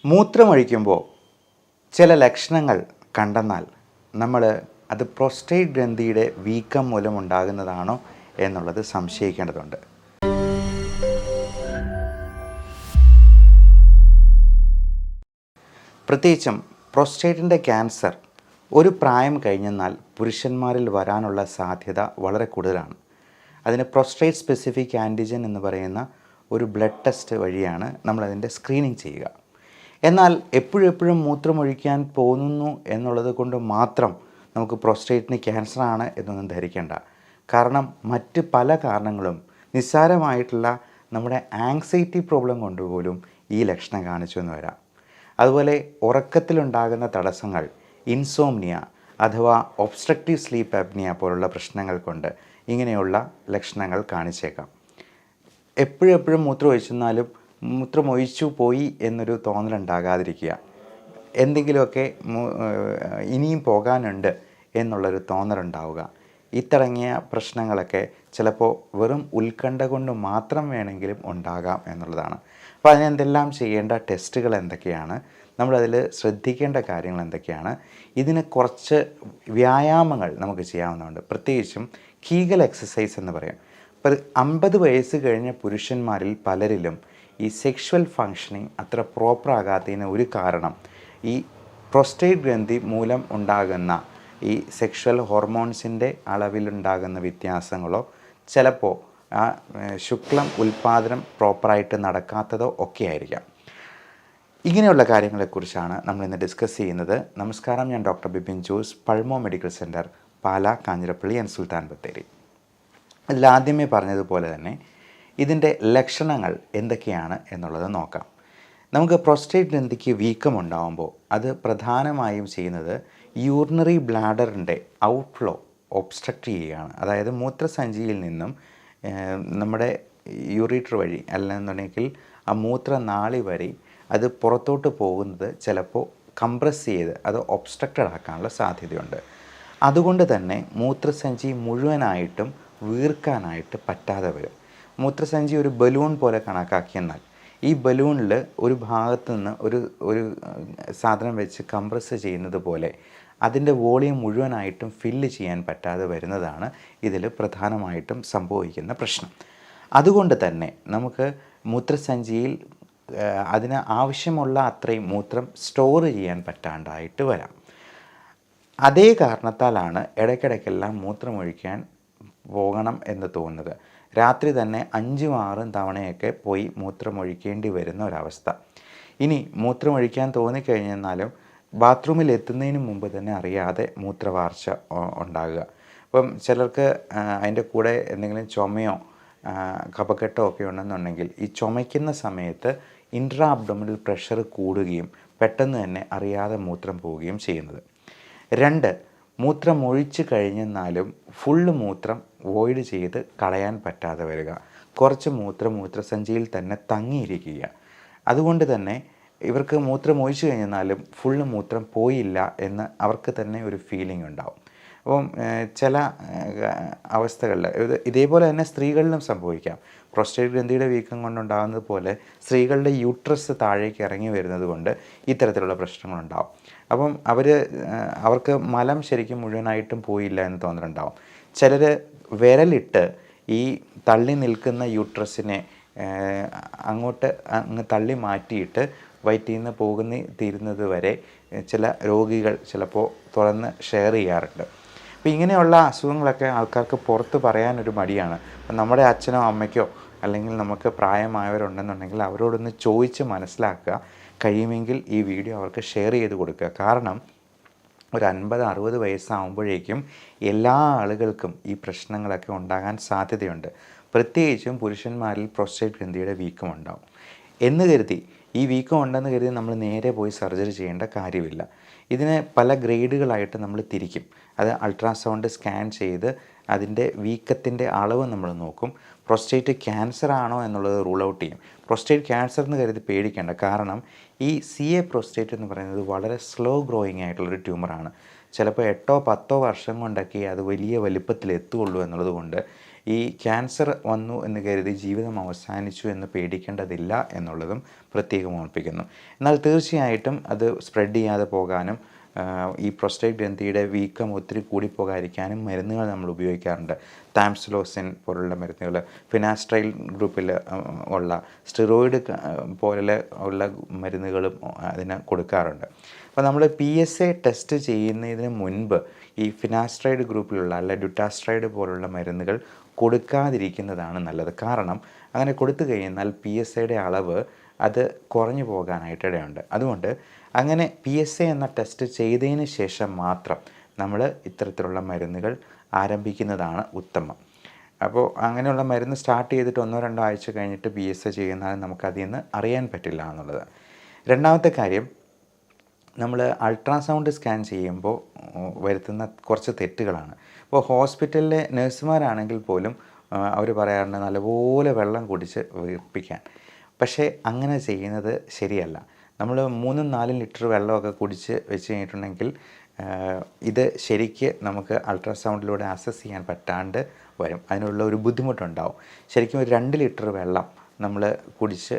മൂത്രമൊഴിക്കുമ്പോൾ ചില ലക്ഷണങ്ങൾ കണ്ടെന്നാൽ നമ്മൾ അത് പ്രോസ്റ്റേറ്റ് ഗ്രന്ഥിയുടെ വീക്കം മൂലം ഉണ്ടാകുന്നതാണോ എന്നുള്ളത് സംശയിക്കേണ്ടതുണ്ട്. പ്രത്യേകിച്ചും പ്രോസ്റ്റേറ്റിൻ്റെ ക്യാൻസർ ഒരു പ്രായം കഴിഞ്ഞെന്നാൽ പുരുഷന്മാരിൽ വരാനുള്ള സാധ്യത വളരെ കൂടുതലാണ്. അതിന് പ്രോസ്റ്റേറ്റ് സ്പെസിഫിക് ആൻറ്റിജൻ എന്ന് പറയുന്ന ഒരു ബ്ലഡ് ടെസ്റ്റ് വഴിയാണ് നമ്മളതിൻ്റെ സ്ക്രീനിങ് ചെയ്യുക. എന്നാൽ എപ്പോഴും മൂത്രമൊഴിക്കാൻ പോകുന്നു എന്നുള്ളത് കൊണ്ട് മാത്രം നമുക്ക് പ്രോസ്റ്റേറ്റിന് ക്യാൻസറാണ് എന്നൊന്നും ധരിക്കേണ്ട. കാരണം മറ്റ് പല കാരണങ്ങളും നിസ്സാരമായിട്ടുള്ള നമ്മുടെ ആങ്സൈറ്റി പ്രോബ്ലം കൊണ്ടുപോലും ഈ ലക്ഷണം കാണിച്ചു എന്ന് വരാം. അതുപോലെ ഉറക്കത്തിലുണ്ടാകുന്ന തടസ്സങ്ങൾ, ഇൻസോംനിയ അഥവാ ഒബ്സ്ട്രക്റ്റീവ് സ്ലീപ്പ് ആപ്നിയ പോലുള്ള പ്രശ്നങ്ങൾ കൊണ്ട് ഇങ്ങനെയുള്ള ലക്ഷണങ്ങൾ കാണിച്ചേക്കാം. എപ്പോഴും മൂത്രമൊഴിച്ചെന്നാലും മൂത്രമൊഴിച്ചു പോയി എന്നൊരു തോന്നലുണ്ടാകാതിരിക്കുക. എന്തെങ്കിലുമൊക്കെ ഇനിയും പോകാനുണ്ട് എന്നുള്ളൊരു തോന്നലുണ്ടാവുക. ഇത്തടങ്ങിയ പ്രശ്നങ്ങളൊക്കെ ചിലപ്പോൾ വെറും ഉത്കണ്ഠ കൊണ്ട് മാത്രം വേണമെങ്കിലും ഉണ്ടാകാം എന്നുള്ളതാണ്. അപ്പോൾ അതിനെന്തെല്ലാം ചെയ്യേണ്ട ടെസ്റ്റുകൾ എന്തൊക്കെയാണ്, നമ്മളതിൽ ശ്രദ്ധിക്കേണ്ട കാര്യങ്ങൾ എന്തൊക്കെയാണ്, ഇതിന് കുറച്ച് വ്യായാമങ്ങൾ നമുക്ക് ചെയ്യാവുന്നതുണ്ട്. പ്രത്യേകിച്ചും കീഗൽ എക്സസൈസ് എന്ന് പറയും. അപ്പോൾ 50 വയസ്സ് കഴിഞ്ഞ പുരുഷന്മാരിൽ പലരിലും ഈ സെക്ഷുവൽ ഫങ്ഷനിങ് അത്ര പ്രോപ്പർ ആകാത്തതിന് ഒരു കാരണം ഈ പ്രോസ്റ്റേറ്റ് ഗ്രന്ഥി മൂലം ഉണ്ടാകുന്ന ഈ സെക്ഷുവൽ ഹോർമോൺസിൻ്റെ അളവിലുണ്ടാകുന്ന വ്യത്യാസങ്ങളോ ചിലപ്പോൾ ആ ശുക്ലം ഉൽപ്പാദനം പ്രോപ്പറായിട്ട് നടക്കാത്തതോ ഒക്കെ ആയിരിക്കാം. ഇങ്ങനെയുള്ള കാര്യങ്ങളെക്കുറിച്ചാണ് നമ്മൾ ഇന്ന് ഡിസ്കസ് ചെയ്യുന്നത്. നമസ്കാരം, ഞാൻ doctor Bipin Jose, pulmo medical centre, Pala, Kanjirappally and Sultan Bathery. അതിലാദ്യമേ പറഞ്ഞതുപോലെ തന്നെ ഇതിൻ്റെ ലക്ഷണങ്ങൾ എന്തൊക്കെയാണ് എന്നുള്ളത് നോക്കാം. നമുക്ക് പ്രോസ്റ്റേറ്റ് ഗ്രന്ഥിക്ക് വീക്കം ഉണ്ടാകുമ്പോൾ അത് പ്രധാനമായും ചെയ്യുന്നത് യൂറിനറി ബ്ലാഡറിൻ്റെ ഔട്ട്ഫ്ലോ ഒബ്സ്ട്രക്റ്റ് ചെയ്യുകയാണ്. അതായത് മൂത്രസഞ്ചിയിൽ നിന്നും നമ്മുടെ യൂറിറ്റർ വഴി അല്ലെന്നുണ്ടെങ്കിൽ ആ മൂത്രനാളി വഴി അത് പുറത്തോട്ട് പോകുന്നത് ചിലപ്പോൾ കംപ്രസ് ചെയ്ത് അത് ഒബ്സ്ട്രക്റ്റഡ് ആക്കാനുള്ള സാധ്യതയുണ്ട്. അതുകൊണ്ട് തന്നെ മൂത്രസഞ്ചി മുഴുവനായിട്ടും വീർക്കാനായിട്ട് പറ്റാതെ വരും. മൂത്രസഞ്ചി ഒരു ബലൂൺ പോലെ കണക്കാക്കിയെന്നാൽ ഈ ബലൂണിൽ ഒരു ഭാഗത്തു നിന്ന് ഒരു സാധനം വെച്ച് കംപ്രസ് ചെയ്യുന്നത് പോലെ അതിൻ്റെ വോളിയം മുഴുവനായിട്ടും ഫില്ല് ചെയ്യാൻ പറ്റാതെ വരുന്നതാണ് ഇതിൽ പ്രധാനമായിട്ടും സംഭവിക്കുന്ന പ്രശ്നം. അതുകൊണ്ട് തന്നെ നമുക്ക് മൂത്രസഞ്ചിയിൽ അതിന് ആവശ്യമുള്ള അത്രയും മൂത്രം സ്റ്റോർ ചെയ്യാൻ പറ്റാണ്ടായിട്ട് വരാം. അതേ കാരണത്താലാണ് ഇടയ്ക്കിടയ്ക്കെല്ലാം മൂത്രമൊഴിക്കാൻ പോകണം എന്ന് തോന്നുന്നത്. രാത്രി തന്നെ 5-6 തവണയൊക്കെ പോയി മൂത്രമൊഴിക്കേണ്ടി വരുന്ന ഒരവസ്ഥ. ഇനി മൂത്രമൊഴിക്കാൻ തോന്നിക്കഴിഞ്ഞെന്നാലും ബാത്റൂമിൽ എത്തുന്നതിന് മുമ്പ് തന്നെ അറിയാതെ മൂത്രവാർച്ച ഉണ്ടാകുക. അപ്പം ചിലർക്ക് അതിൻ്റെ കൂടെ എന്തെങ്കിലും ചുമയോ കഫക്കെട്ടോ ഒക്കെ ഉണ്ടെന്നുണ്ടെങ്കിൽ ഈ ചുമയ്ക്കുന്ന സമയത്ത് ഇൻട്രാ അബ്ഡോമിനൽ പ്രഷർ കൂടുകയും പെട്ടെന്ന് തന്നെ അറിയാതെ മൂത്രം പോവുകയും ചെയ്യുന്നത്. 2, മൂത്രമൊഴിച്ച് കഴിഞ്ഞെന്നാലും ഫുള്ള് മൂത്രം വോയിഡ് ചെയ്ത് കളയാൻ പറ്റാതെ വരിക. കുറച്ച് മൂത്രസഞ്ചിയിൽ തന്നെ തങ്ങിയിരിക്കുക. അതുകൊണ്ട് തന്നെ ഇവർക്ക് മൂത്രമൊഴിച്ച് കഴിഞ്ഞെന്നാലും ഫുള്ള് മൂത്രം പോയില്ല എന്ന് അവർക്ക് തന്നെ ഒരു ഫീലിംഗ് ഉണ്ടാവും. അപ്പം ചില അവസ്ഥകളിൽ ഇതേപോലെ തന്നെ സ്ത്രീകളിലും സംഭവിക്കാം. പ്രോസ്റ്റേറ്റ് ഗ്രന്ഥിയുടെ വീക്കം കൊണ്ടുണ്ടാകുന്നത് പോലെ സ്ത്രീകളുടെ യൂട്രസ് താഴേക്ക് ഇറങ്ങി വരുന്നത് കൊണ്ട് ഇത്തരത്തിലുള്ള പ്രശ്നങ്ങളുണ്ടാവും. അപ്പം അവർക്ക് മലം ശരിക്കും മുഴുവനായിട്ടും പോയില്ല എന്ന് തോന്നലുണ്ടാവും. ചിലർ വിരലിട്ട് ഈ തള്ളി നിൽക്കുന്ന യൂട്രസിനെ അങ്ങ് തള്ളി മാറ്റിയിട്ട് വയറ്റിൽ നിന്ന് തീരുന്നത് വരെ ചില രോഗികൾ ചിലപ്പോൾ തുറന്ന് ഷെയർ ചെയ്യാറുണ്ട്. അപ്പോൾ ഇങ്ങനെയുള്ള അസുഖങ്ങളൊക്കെ ആൾക്കാർക്ക് പുറത്ത് പറയാനൊരു മടിയാണ്. നമ്മുടെ അച്ഛനോ അമ്മയ്ക്കോ അല്ലെങ്കിൽ നമുക്ക് പ്രായമായവരുണ്ടെന്നുണ്ടെങ്കിൽ അവരോടൊന്ന് ചോദിച്ച് മനസ്സിലാക്കുക. കഴിയുമെങ്കിൽ ഈ വീഡിയോ അവർക്ക് ഷെയർ ചെയ്ത് കൊടുക്കുക. കാരണം ഒരു 50-60 വയസ്സാകുമ്പോഴേക്കും എല്ലാ ആളുകൾക്കും ഈ പ്രശ്നങ്ങളൊക്കെ ഉണ്ടാകാൻ സാധ്യതയുണ്ട്. പ്രത്യേകിച്ചും പുരുഷന്മാരിൽ പ്രോസ്റ്റേറ്റ് ഗ്രന്ഥിയുടെ വീക്കം ഉണ്ടാവും എന്ന് കരുതി ഈ വീക്കം ഉണ്ടെന്ന് കരുതി നമ്മൾ നേരെ പോയി സർജറി ചെയ്യേണ്ട കാര്യമില്ല. ഇതിനെ പല ഗ്രേഡുകളായിട്ട് നമ്മൾ തിരിക്കും. അത് അൾട്രാസൗണ്ട് സ്കാൻ ചെയ്ത് അതിൻ്റെ വീക്കത്തിൻ്റെ അളവ് നമ്മൾ നോക്കും. പ്രോസ്റ്റേറ്റ് ക്യാൻസർ ആണോ എന്നുള്ളത് റൂൾ ഔട്ട് ചെയ്യും. പ്രോസ്റ്റേറ്റ് ക്യാൻസർ എന്ന് കരുതി പേടിക്കേണ്ട. കാരണം ഈ CA പ്രോസ്റ്റേറ്റ് എന്ന് പറയുന്നത് വളരെ സ്ലോ ഗ്രോയിങ് ആയിട്ടുള്ളൊരു ട്യൂമറാണ്. ചിലപ്പോൾ 8-10 വർഷം കൊണ്ടൊക്കെ അത് വലിയ വലിപ്പത്തിൽ എത്തുകയുള്ളൂ എന്നുള്ളത് കൊണ്ട് ഈ ക്യാൻസർ വന്നു എന്ന് കരുതി ജീവിതം അവസാനിച്ചു എന്ന് പേടിക്കേണ്ടതില്ല എന്നുള്ളതും പ്രത്യേകം ഓർപ്പിക്കുന്നു. എന്നാൽ തീർച്ചയായിട്ടും അത് സ്പ്രെഡ് ചെയ്യാതെ പോകാനും ഈ പ്രോസ്റ്റേറ്റ് ഗ്രന്ഥിയുടെ വീക്കം ഒത്തിരി കൂടിപ്പോകാതിരിക്കാനും മരുന്നുകൾ നമ്മൾ ഉപയോഗിക്കാറുണ്ട്. താംസുലോസിൻ പോലുള്ള മരുന്നുകൾ, ഫിനാസ്ട്രൈൽ ഗ്രൂപ്പിൽ ഉള്ള സ്റ്റെറോയിഡ് പോലെ ഉള്ള മരുന്നുകളും അതിന് കൊടുക്കാറുണ്ട്. അപ്പോൾ നമ്മൾ PSA ടെസ്റ്റ് ചെയ്യുന്നതിന് മുൻപ് ഈ ഫിനാസ്ട്രൈഡ് ഗ്രൂപ്പിലുള്ള അല്ല ഡ്യൂട്ടാസ്ട്രൈഡ് പോലുള്ള മരുന്നുകൾ കൊടുക്കാതിരിക്കുന്നതാണ് നല്ലത്. കാരണം അങ്ങനെ കൊടുത്തു കഴിഞ്ഞാൽ PSAയുടെ അളവ് അത് കുറഞ്ഞു പോകാനായിട്ടിടയുണ്ട്. അതുകൊണ്ട് അങ്ങനെ PSA എന്ന ടെസ്റ്റ് ചെയ്തതിന് ശേഷം മാത്രം നമ്മൾ ഇത്തരത്തിലുള്ള മരുന്നുകൾ ആരംഭിക്കുന്നതാണ് ഉത്തമം. അപ്പോൾ അങ്ങനെയുള്ള മരുന്ന് സ്റ്റാർട്ട് ചെയ്തിട്ട് 1-2 ആഴ്ച കഴിഞ്ഞിട്ട് PSA ചെയ്യുന്നാൽ നമുക്കതിൽ നിന്ന് അറിയാൻ പറ്റില്ല എന്നുള്ളത്. രണ്ടാമത്തെ കാര്യം, നമ്മൾ അൾട്രാസൗണ്ട് സ്കാൻ ചെയ്യുമ്പോൾ വരുത്തുന്ന കുറച്ച് തെറ്റുകളാണ്. ഇപ്പോൾ ഹോസ്പിറ്റലിലെ നഴ്സുമാരാണെങ്കിൽ പോലും അവർ പറയാറുണ്ട് നല്ലപോലെ വെള്ളം കുടിച്ച് വീർപ്പിക്കാൻ. പക്ഷേ അങ്ങനെ ചെയ്യുന്നത് ശരിയല്ല. നമ്മൾ 3-4 ലിറ്റർ വെള്ളമൊക്കെ കുടിച്ച് വെച്ച് കഴിഞ്ഞിട്ടുണ്ടെങ്കിൽ ഇത് ശരിക്ക് നമുക്ക് അൾട്രാസൗണ്ടിലൂടെ അസസ് ചെയ്യാൻ പറ്റാണ്ട് വരും. അതിനുള്ള ഒരു ബുദ്ധിമുട്ടുണ്ടാവും. ശരിക്കും ഒരു 2 ലിറ്റർ വെള്ളം നമ്മൾ കുടിച്ച്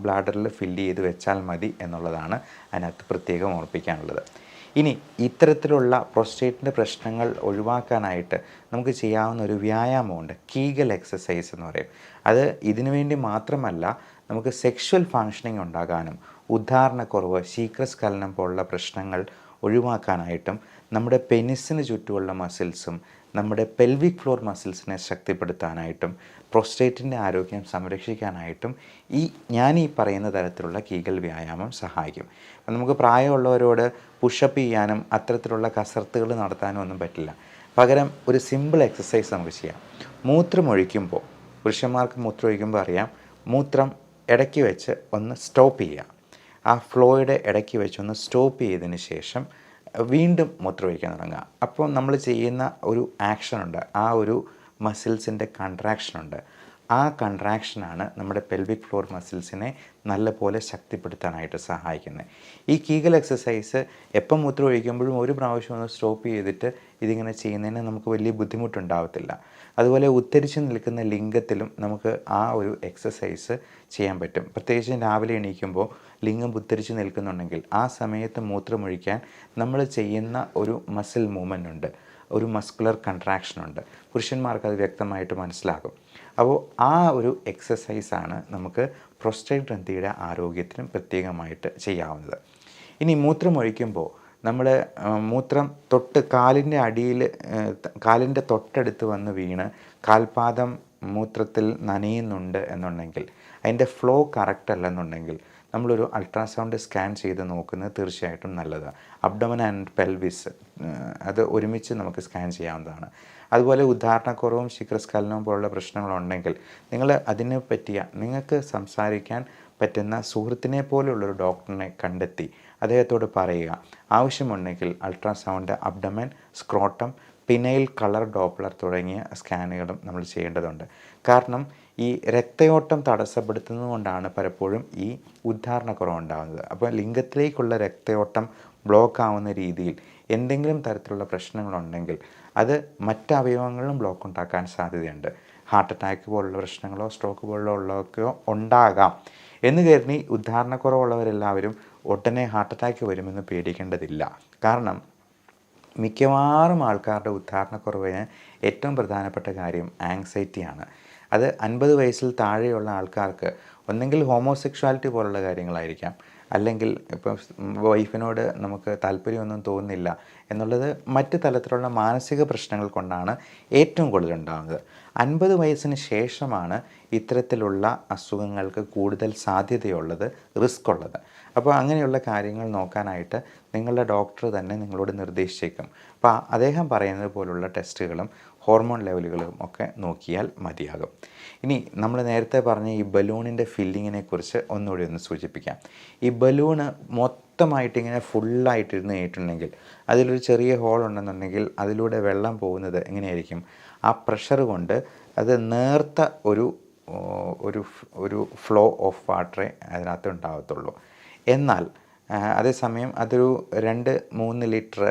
ബ്ലാഡറിൽ ഫില്ല് ചെയ്ത് വെച്ചാൽ മതി എന്നുള്ളതാണ് അതിനകത്ത് പ്രത്യേകം ഓർപ്പിക്കാനുള്ളത്. ഇനി ഇത്തരത്തിലുള്ള പ്രോസ്റ്റേറ്റിൻ്റെ പ്രശ്നങ്ങൾ ഒഴിവാക്കാനായിട്ട് നമുക്ക് ചെയ്യാവുന്ന ഒരു വ്യായാമമുണ്ട്, കീഗൽ എക്സസൈസ് എന്ന് പറയും. അത് ഇതിനു വേണ്ടി മാത്രമല്ല, നമുക്ക് സെക്ഷൽ ഫങ്ഷനിങ് ഉണ്ടാകാനും ഉദ്ധാരണക്കുറവ്, ശീഘ്രസ്ഖലനം പോലുള്ള പ്രശ്നങ്ങൾ ഒഴിവാക്കാനായിട്ടും നമ്മുടെ പെനിസിന് ചുറ്റുമുള്ള മസിൽസും നമ്മുടെ പെൽവിക് ഫ്ലോർ മസിൽസിനെ ശക്തിപ്പെടുത്താനായിട്ടും പ്രോസ്റ്റേറ്റിൻ്റെ ആരോഗ്യം സംരക്ഷിക്കാനായിട്ടും ഞാൻ ഈ പറയുന്ന തരത്തിലുള്ള കീഗൽ വ്യായാമം സഹായിക്കും. അപ്പം നമുക്ക് പ്രായമുള്ളവരോട് പുഷപ്പ് ചെയ്യാനും അത്തരത്തിലുള്ള കസർത്തുകൾ നടത്താനും ഒന്നും പറ്റില്ല. പകരം ഒരു സിമ്പിൾ എക്സസൈസ് നമുക്ക് ചെയ്യാം. മൂത്രമൊഴിക്കുമ്പോൾ, പുരുഷന്മാർക്ക് മൂത്രമൊഴിക്കുമ്പോൾ അറിയാം, മൂത്രം ഇടയ്ക്ക് വെച്ച് ഒന്ന് സ്റ്റോപ്പ് ചെയ്യുക. ആ ഫ്ലോയുടെ ഇടയ്ക്ക് വെച്ചൊന്ന് സ്റ്റോപ്പ് ചെയ്തതിന് ശേഷം വീണ്ടും മൂത്രമൊഴിക്കാൻ തുടങ്ങുക. അപ്പോൾ നമ്മൾ ചെയ്യുന്ന ഒരു ആക്ഷനുണ്ട്, ആ ഒരു മസിൽസിൻ്റെ കൺട്രാക്ഷനുണ്ട്. ആ കൺട്രാക്ഷനാണ് നമ്മുടെ പെൽവിക് ഫ്ലോർ മസിൽസിനെ നല്ലപോലെ ശക്തിപ്പെടുത്താനായിട്ട് സഹായിക്കുന്നത്. ഈ കീഗൽ എക്സസൈസ് എപ്പം മൂത്രം ഒഴിക്കുമ്പോഴും ഒരു പ്രാവശ്യം ഒന്ന് സ്റ്റോപ്പ് ചെയ്തിട്ട് ഇതിങ്ങനെ ചെയ്യുന്നതിന് നമുക്ക് വലിയ ബുദ്ധിമുട്ടുണ്ടാകത്തില്ല. അതുപോലെ ഉത്തരിച്ച് നിൽക്കുന്ന ലിംഗത്തിലും നമുക്ക് ആ ഒരു എക്സസൈസ് ചെയ്യാൻ പറ്റും. പ്രത്യേകിച്ച് രാവിലെ എണീക്കുമ്പോൾ ലിംഗം ഉത്തരിച്ച് നിൽക്കുന്നുണ്ടെങ്കിൽ ആ സമയത്ത് മൂത്രമൊഴിക്കാൻ നമ്മൾ ചെയ്യുന്ന ഒരു മസിൽ മൂവ്മെൻ്റ് ഉണ്ട്, ഒരു മസ്കുലർ കൺട്രാക്ഷനുണ്ട്. പുരുഷന്മാർക്ക് അത് വ്യക്തമായിട്ട് മനസ്സിലാകും. അപ്പോൾ ആ ഒരു എക്സസൈസാണ് നമുക്ക് പ്രോസ്റ്റേറ്റ് ഗ്രന്ഥിയുടെ ആരോഗ്യത്തിനും പ്രത്യേകമായിട്ട് ചെയ്യാവുന്നത്. ഇനി മൂത്രമൊഴിക്കുമ്പോൾ നമ്മൾ മൂത്രം കാലിൻ്റെ അടിയിൽ, കാലിൻ്റെ തൊട്ടടുത്ത് വന്ന് വീണ് കാൽപാദം മൂത്രത്തിൽ നനയുന്നുണ്ട് എന്നുണ്ടെങ്കിൽ, അതിൻ്റെ ഫ്ലോ കറക്റ്റ് അല്ലെന്നുണ്ടെങ്കിൽ നമ്മളൊരു അൾട്രാസൗണ്ട് സ്കാൻ ചെയ്ത് നോക്കുന്നത് തീർച്ചയായിട്ടും നല്ലതാണ്. അബ്ഡോമൻ ആൻഡ് പെൽവിസ് അത് ഒരുമിച്ച് നമുക്ക് സ്കാൻ ചെയ്യാവുന്നതാണ്. അതുപോലെ ഉദ്ധാരണക്കുറവും ശീഘ്രസ്ഖലനവും പോലുള്ള പ്രശ്നങ്ങളുണ്ടെങ്കിൽ നിങ്ങൾ അതിനെ പറ്റിയ നിങ്ങൾക്ക് സംസാരിക്കാൻ പറ്റുന്ന സുഹൃത്തിനെ പോലെയുള്ളൊരു ഡോക്ടറിനെ കണ്ടെത്തി അദ്ദേഹത്തോട് പറയുക. ആവശ്യമുണ്ടെങ്കിൽ ultrasound, abdomen, scrotum, penile colour Doppler തുടങ്ങിയ സ്കാനുകളും നമ്മൾ ചെയ്യേണ്ടതുണ്ട്. കാരണം ഈ രക്തയോട്ടം തടസ്സപ്പെടുത്തുന്നതുകൊണ്ടാണ് പലപ്പോഴും ഈ ഉദ്ധാരണക്കുറവ് ഉണ്ടാകുന്നത്. അപ്പോൾ ലിംഗത്തിലേക്കുള്ള രക്തയോട്ടം ബ്ലോക്ക് ആവുന്ന രീതിയിൽ എന്തെങ്കിലും തരത്തിലുള്ള പ്രശ്നങ്ങളുണ്ടെങ്കിൽ അത് മറ്റ് അവയവങ്ങളിലും ബ്ലോക്ക് ഉണ്ടാക്കാൻ സാധ്യതയുണ്ട്. ഹാർട്ട് അറ്റാക്ക് പോലുള്ള പ്രശ്നങ്ങളോ സ്ട്രോക്ക് പോലുള്ളതൊക്കെയോ ഉണ്ടാകാം എന്ന് കരുതി ഉദ്ധാരണക്കുറവുള്ളവരെല്ലാവരും ഉടനെ ഹാർട്ട് അറ്റാക്ക് വരുമെന്ന് പേടിക്കേണ്ടതില്ല. കാരണം മിക്കവാറും ആൾക്കാരുടെ ഉദ്ധാരണക്കുറവിന് ഏറ്റവും പ്രധാനപ്പെട്ട കാര്യം ആങ്സൈറ്റിയാണ്. അത് 50 വയസ്സിൽ താഴെയുള്ള ആൾക്കാർക്ക് ഒന്നെങ്കിൽ ഹോമോസെക്ഷുവാലിറ്റി പോലുള്ള കാര്യങ്ങളായിരിക്കാം, അല്ലെങ്കിൽ ഇപ്പോൾ വൈഫിനോട് നമുക്ക് താല്പര്യമൊന്നും തോന്നുന്നില്ല എന്നുള്ളത് മറ്റ് തലത്തിലുള്ള മാനസിക പ്രശ്നങ്ങൾ കൊണ്ടാണ് ഏറ്റവും കൂടുതൽ ഉണ്ടാകുന്നത്. 50 വയസ്സിന് ശേഷമാണ് ഇത്തരത്തിലുള്ള അസുഖങ്ങൾക്ക് കൂടുതൽ സാധ്യതയുള്ളത്, റിസ്ക് ഉള്ളത്. അപ്പോൾ അങ്ങനെയുള്ള കാര്യങ്ങൾ നോക്കാനായിട്ട് നിങ്ങളുടെ ഡോക്ടർ തന്നെ നിങ്ങളോട് നിർദ്ദേശിച്ചേക്കും. അപ്പോൾ അദ്ദേഹം പറയുന്നത് പോലുള്ള ടെസ്റ്റുകളും ഹോർമോൺ ലെവലുകളും ഒക്കെ നോക്കിയാൽ മതിയാകും. ഇനി നമ്മൾ നേരത്തെ പറഞ്ഞ ഈ ബലൂണിൻ്റെ ഫില്ലിങ്ങിനെ കുറിച്ച് ഒന്നുകൂടി ഒന്ന് സൂചിപ്പിക്കാം. ഈ ബലൂണ് മൊത്തമായിട്ടിങ്ങനെ ഫുള്ളായിട്ടിരുന്ന് കഴിഞ്ഞിട്ടുണ്ടെങ്കിൽ അതിലൊരു ചെറിയ ഹോൾ ഉണ്ടെന്നുണ്ടെങ്കിൽ അതിലൂടെ വെള്ളം പോകുന്നത് എങ്ങനെയായിരിക്കും? ആ പ്രഷർ കൊണ്ട് അത് നേർത്ത ഒരു ഫ്ലോ ഓഫ് വാട്ടറേ അതിനകത്ത് ഉണ്ടാകത്തുള്ളൂ. എന്നാൽ അതേസമയം അതൊരു 2-3 ലിറ്റർ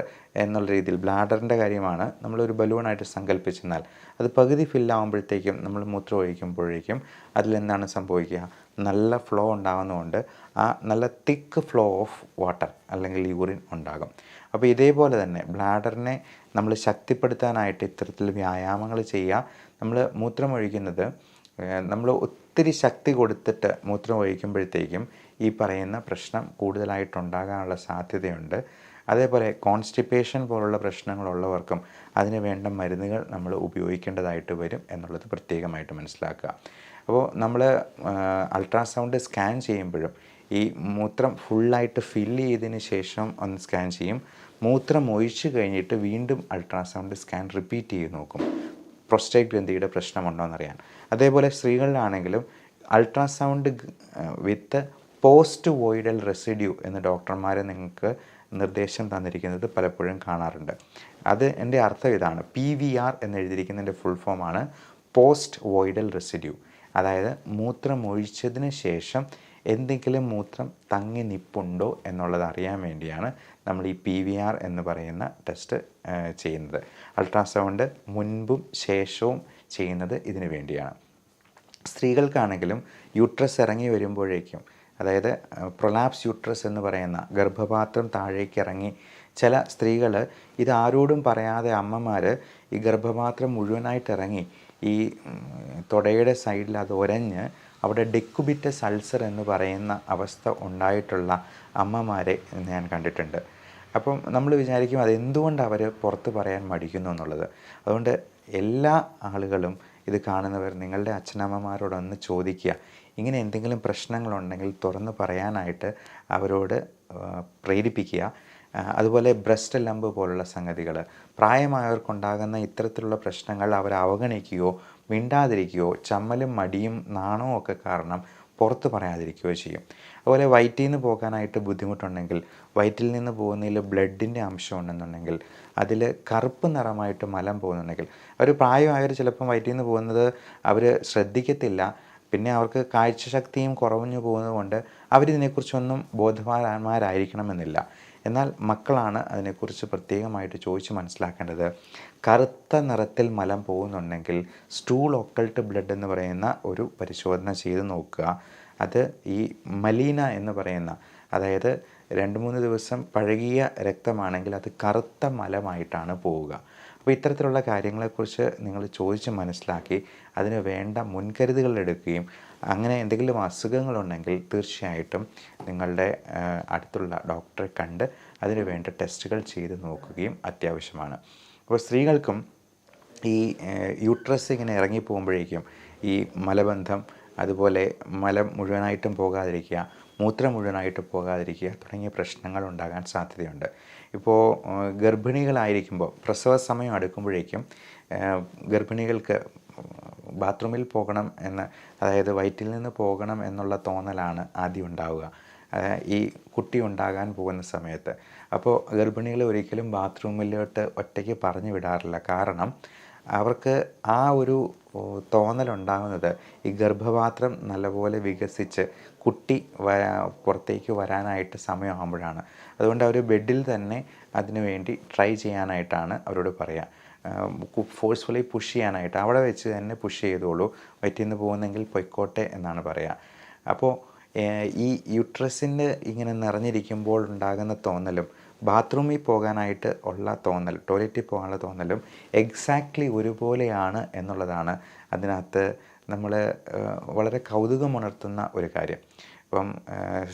എന്നുള്ള രീതിയിൽ ബ്ലാഡറിൻ്റെ കാര്യമാണ് നമ്മളൊരു ബലൂണായിട്ട് സങ്കല്പിച്ചെന്നാൽ അത് പകുതി ഫില്ലാകുമ്പോഴത്തേക്കും നമ്മൾ മൂത്രം ഒഴിക്കുമ്പോഴേക്കും അതിലെന്താണ് സംഭവിക്കുക, നല്ല ഫ്ലോ ഉണ്ടാകുന്നതുകൊണ്ട് ആ നല്ല തിക്ക് ഫ്ലോ ഓഫ് വാട്ടർ അല്ലെങ്കിൽ യൂറിൻ ഉണ്ടാകും. അപ്പോൾ ഇതേപോലെ തന്നെ ബ്ലാഡറിനെ നമ്മൾ ശക്തിപ്പെടുത്താനായിട്ട് ഇത്തരത്തിൽ വ്യായാമങ്ങൾ ചെയ്യുക. നമ്മൾ മൂത്രം ഒഴിക്കുന്നത് നമ്മൾ ഒത്തിരി ശക്തി കൊടുത്തിട്ട് മൂത്രം ഒഴിക്കുമ്പോഴത്തേക്കും ഈ പറയുന്ന പ്രശ്നം കൂടുതലായിട്ടുണ്ടാകാനുള്ള സാധ്യതയുണ്ട്. അതേപോലെ കോൺസ്റ്റിപ്പേഷൻ പോലുള്ള പ്രശ്നങ്ങളുള്ളവർക്കും അതിന് വേണ്ട മരുന്നുകൾ നമ്മൾ ഉപയോഗിക്കേണ്ടതായിട്ട് വരും എന്നുള്ളത് പ്രത്യേകമായിട്ട് മനസ്സിലാക്കുക. അപ്പോൾ നമ്മൾ അൾട്രാസൗണ്ട് സ്കാൻ ചെയ്യുമ്പോഴും ഈ മൂത്രം ഫുള്ളായിട്ട് ഫില്ല് ചെയ്തതിന് ശേഷം ഒന്ന് സ്കാൻ ചെയ്യും. മൂത്രം ഒഴിച്ച് കഴിഞ്ഞിട്ട് വീണ്ടും അൾട്രാസൗണ്ട് സ്കാൻ റിപ്പീറ്റ് ചെയ്ത് നോക്കും, പ്രോസ്റ്റേറ്റ് ഗ്രന്ഥിയുടെ പ്രശ്നമുണ്ടോ എന്നറിയാൻ. അതേപോലെ സ്ത്രീകളിലാണെങ്കിലും അൾട്രാസൗണ്ട് വിത്ത് പോസ്റ്റ് വോയിഡൽ റെസിഡ്യൂ എന്ന് ഡോക്ടർമാർ നിങ്ങൾക്ക് നിർദ്ദേശം തന്നിരിക്കുന്നത് പലപ്പോഴും കാണാറുണ്ട്. എൻ്റെ അർത്ഥം ഇതാണ്, PVR എന്ന് എഴുതിയിരിക്കുന്നതിൻ്റെ ഫുൾ ഫോമാണ് പോസ്റ്റ് വോയിഡൽ റെസിഡ്യൂ. അതായത് മൂത്രം ഒഴിച്ചതിന് ശേഷം എന്തെങ്കിലും മൂത്രം തങ്ങി നിൽപ്പുണ്ടോ എന്നുള്ളത് അറിയാൻ വേണ്ടിയാണ് നമ്മൾ ഈ PVR എന്ന് പറയുന്ന ടെസ്റ്റ് ചെയ്യുന്നത്. അൾട്രാസൗണ്ട് മുൻപും ശേഷവും ചെയ്യുന്നത് ഇതിനു വേണ്ടിയാണ്. സ്ത്രീകൾക്കാണെങ്കിലും യൂട്രസ് ഇറങ്ങി വരുമ്പോഴേക്കും, അതായത് പ്രൊലാപ്സ് യൂട്രസ് എന്ന് പറയുന്ന ഗർഭപാത്രം താഴേക്ക് ഇറങ്ങി, ചില സ്ത്രീകൾ ഇത് ആരോടും പറയാതെ അമ്മമാർ ഈ ഗർഭപാത്രം മുഴുവനായിട്ട് ഇറങ്ങി ഈ തുടയുടെ സൈഡിൽ അത് ഒരഞ്ഞ് അവിടെ ഡെക്കുബിറ്റസ് അൾസർ എന്ന് പറയുന്ന അവസ്ഥ ഉണ്ടായിട്ടുള്ള അമ്മമാരെ ഞാൻ കണ്ടിട്ടുണ്ട്. അപ്പം നമ്മൾ വിചാരിക്കും അതെന്തുകൊണ്ട് അവർ പുറത്ത് പറയാൻ മടിക്കുന്നു എന്നുള്ളത്. അതുകൊണ്ട് എല്ലാ ആളുകളും ഇത് കാണുന്നവർ നിങ്ങളുടെ അച്ഛനമ്മമാരോടൊന്ന് ചോദിക്കുക, ഇങ്ങനെ എന്തെങ്കിലും പ്രശ്നങ്ങളുണ്ടെങ്കിൽ തുറന്ന് പറയാനായിട്ട് അവരോട് പ്രേരിപ്പിക്കുക. അതുപോലെ ബ്രസ്റ്റ് ലംബ് പോലുള്ള സംഗതികൾ, പ്രായമായവർക്കുണ്ടാകുന്ന ഇത്തരത്തിലുള്ള പ്രശ്നങ്ങൾ അവർ അവഗണിക്കുകയോ മിണ്ടാതിരിക്കുകയോ ചമ്മലും മടിയും നാണവും ഒക്കെ കാരണം പുറത്ത് പറയാതിരിക്കുകയോ ചെയ്യും. അതുപോലെ വയറ്റിൽ നിന്ന് പോകാനായിട്ട് ബുദ്ധിമുട്ടുണ്ടെങ്കിൽ, വയറ്റിൽ നിന്ന് പോകുന്നതിൽ ബ്ലഡിൻ്റെ അംശം ഉണ്ടെന്നുണ്ടെങ്കിൽ, അതിൽ കറുപ്പ് നിറമായിട്ട് മലം പോകുന്നുണ്ടെങ്കിൽ, അവർ പ്രായമായവർ ചിലപ്പം വയറ്റിൽ നിന്ന് പോകുന്നത് അവർ ശ്രദ്ധിക്കത്തില്ല. പിന്നെ അവർക്ക് കാഴ്ചശക്തിയും കുറഞ്ഞു പോകുന്നത് കൊണ്ട് അവരിതിനെക്കുറിച്ചൊന്നും ബോധവാന്മാരായിരിക്കണമെന്നില്ല. എന്നാൽ മക്കളാണ് അതിനെക്കുറിച്ച് പ്രത്യേകമായിട്ട് ചോദിച്ച് മനസ്സിലാക്കേണ്ടത്. കറുത്ത നിറത്തിൽ മലം പോകുന്നുണ്ടെങ്കിൽ സ്റ്റൂൾ ഒക്കൾട്ട് ബ്ലഡ് എന്ന് പറയുന്ന ഒരു പരിശോധന ചെയ്ത് നോക്കുക. അത് ഈ മലീന എന്ന് പറയുന്ന, അതായത് 2-3 ദിവസം പഴകിയ രക്തമാണെങ്കിൽ അത് കറുത്ത മലമായിട്ടാണ് പോവുക. അപ്പോൾ ഇത്തരത്തിലുള്ള കാര്യങ്ങളെക്കുറിച്ച് നിങ്ങൾ ചോദിച്ച് മനസ്സിലാക്കി അതിന് വേണ്ട മുൻകരുതലുകൾ എടുക്കുകയും അങ്ങനെ എന്തെങ്കിലും അസുഖങ്ങളുണ്ടെങ്കിൽ തീർച്ചയായിട്ടും നിങ്ങളുടെ അടുത്തുള്ള ഡോക്ടറെ കണ്ട് അതിന് വേണ്ട ടെസ്റ്റുകൾ ചെയ്ത് നോക്കുകയും അത്യാവശ്യമാണ്. അപ്പോൾ സ്ത്രീകൾക്കും ഈ യൂട്രസ് ഇങ്ങനെ ഇറങ്ങിപ്പോകുമ്പോഴേക്കും ഈ മലബന്ധം, അതുപോലെ മലം മുഴുവനായിട്ടും പോകാതിരിക്കുക, മൂത്രം മുഴുവനായിട്ട് പോകാതിരിക്കുക തുടങ്ങിയ പ്രശ്നങ്ങൾ ഉണ്ടാകാൻ സാധ്യതയുണ്ട്. ഇപ്പോൾ ഗർഭിണികളായിരിക്കുമ്പോൾ പ്രസവ സമയം അടുക്കുമ്പോഴേക്കും ഗർഭിണികൾക്ക് ബാത്റൂമിൽ പോകണം എന്ന്, അതായത് വയറ്റിൽ നിന്ന് പോകണം എന്നുള്ള തോന്നലാണ് ആദ്യം ഉണ്ടാവുക ഈ കുട്ടി ഉണ്ടാകാൻ പോകുന്ന സമയത്ത്. അപ്പോൾ ഗർഭിണികൾ ഒരിക്കലും ബാത്റൂമിലോട്ട് ഒറ്റയ്ക്ക് പറഞ്ഞു വിടാറില്ല. കാരണം അവർക്ക് ആ ഒരു തോന്നലുണ്ടാകുന്നത് ഈ ഗർഭപാത്രം നല്ലപോലെ വികസിച്ച് കുട്ടി പുറത്തേക്ക് വരാനായിട്ട് സമയമാകുമ്പോഴാണ്. അതുകൊണ്ട് അവർ ബെഡിൽ തന്നെ അതിനു വേണ്ടി ട്രൈ ചെയ്യാനായിട്ടാണ് അവരോട് പറയുക. ഫോഴ്സ്ഫുള്ളി പുഷ് ചെയ്യാനായിട്ട് അവിടെ വെച്ച് തന്നെ പുഷ് ചെയ്തോളൂ, വയറ്റിൽ നിന്ന് പോകുന്നെങ്കിൽ പൊയ്ക്കോട്ടെ എന്നാണ് പറയുക. അപ്പോൾ ഈ യൂട്രസിൻ്റെ ഇങ്ങനെ നിറഞ്ഞിരിക്കുമ്പോൾ ഉണ്ടാകുന്ന തോന്നലും ബാത്റൂമിൽ പോകാനായിട്ട് ഉള്ള തോന്നൽ, ടോയ്ലറ്റിൽ പോകാനുള്ള തോന്നലും എക്സാക്ട്ലി ഒരുപോലെയാണ് എന്നുള്ളതാണ് അതിനകത്ത് നമ്മൾ വളരെ കൗതുകമുണർത്തുന്ന ഒരു കാര്യം. ഇപ്പം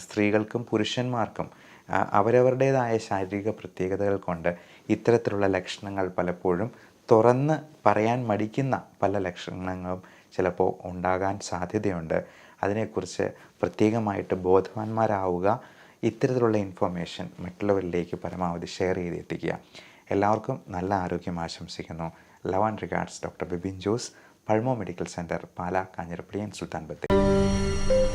സ്ത്രീകൾക്കും പുരുഷന്മാർക്കും അവരവരുടേതായ ശാരീരിക പ്രത്യേകതകൾ കൊണ്ട് ഇത്തരത്തിലുള്ള ലക്ഷണങ്ങൾ പലപ്പോഴും തുറന്ന് പറയാൻ മടിക്കുന്ന പല ലക്ഷണങ്ങളും ചിലപ്പോൾ ഉണ്ടാകാൻ സാധ്യതയുണ്ട്. അതിനെക്കുറിച്ച് പ്രത്യേകമായിട്ട് ബോധവാന്മാരാവുക. ഇത്തരത്തിലുള്ള ഇൻഫർമേഷൻ മറ്റുള്ളവരിലേക്ക് പരമാവധി ഷെയർ ചെയ്ത് എത്തിക്കുക. എല്ലാവർക്കും നല്ല ആരോഗ്യം ആശംസിക്കുന്നു. Love and regards, doctor Bibin Jose, pulmo medical centre, Pala, Kanjirappally, Sultan Bathery.